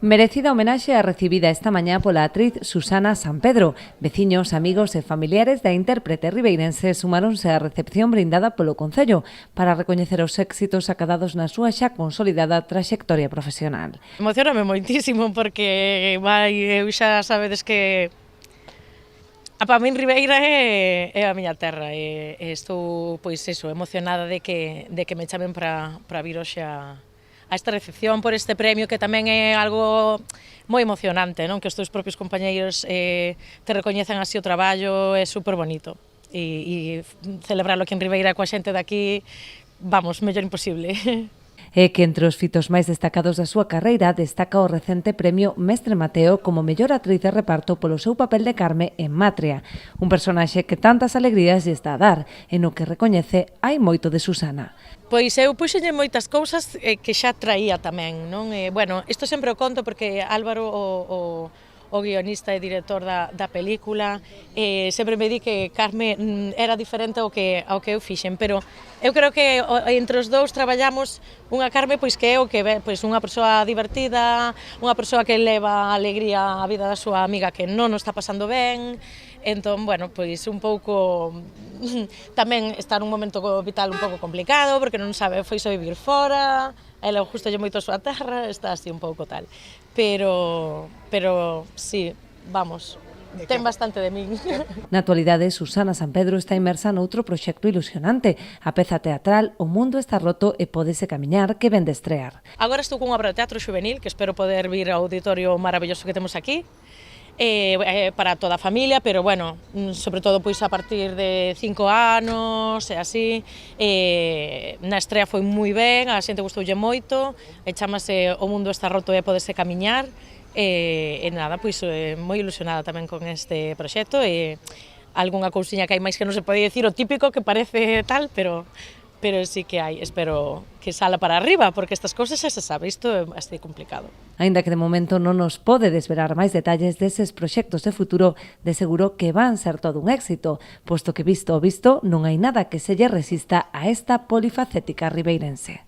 Merecida homenaxe a recibida esta mañá pola actriz Susana Sampedro. Veciños, amigos e familiares da intérprete ribeirense sumáronse á recepción brindada polo Concello para recoñecer os éxitos acadados na súa xa consolidada traxectoria profesional. Emocioname moitísimo porque eu xa sabedes que para min Ribeira é a miña terra e estou pois eso, emocionada de que me chamen para vir hoxe a esta recepción por este premio, que tamén é algo moi emocionante, non? Que os teus propios compañeiros te recoñezan así o traballo, é super bonito. E celebrarlo aquí en Ribeira coa xente daqui, vamos, mellor imposible. É que entre os fitos máis destacados da súa carreira destaca o recente premio Mestre Mateo como mellor actriz de reparto polo seu papel de Carme en Matria, un personaxe que tantas alegrías lle está a dar, e no que recoñece hai moito de Susana. Pois eu puxenlle moitas cousas que xa traía tamén, non? Bueno, isto sempre o conto porque Álvaro, o guionista e director da película, sempre me di que Carme era diferente ao que eu fixen, pero eu creo que entre os dous traballamos unha Carme pois que é o que pois unha persoa divertida, unha persoa que leva alegría á vida da súa amiga que non o está pasando ben. Entón, bueno, pois un pouco tamén está nun momento vital un pouco complicado porque non sabe, foise a vivir fora, ela gustalle moito a súa terra, está así un pouco tal. Pero sí, vamos, ten bastante de min. Na actualidade, Susana Sampedro está inmersa noutro proxecto ilusionante, a peza teatral O mundo está roto e pódese camiñar, que ven de estrear. Agora estou cunha obra de teatro xuvenil, que espero poder vir ao auditorio maravilloso que temos aquí, para toda a familia, pero bueno, sobre todo pois a partir de 5 anos e así. Na estrea foi moi ben, a xente gustoulle moito, chamase O mundo está roto e pódese camiñar, e nada, pois moi ilusionada tamén con este proxecto, e algunha cousiña que hai máis que non se pode dicir, o típico que parece tal, pero sí que hai, espero que sala para arriba, porque estas cousas xa se sabe, isto é bastante complicado. Aínda que de momento non nos pode desvelar máis detalles deses proxectos de futuro, de seguro que van ser todo un éxito, posto que visto o visto non hai nada que se lle resista a esta polifacética ribeirense.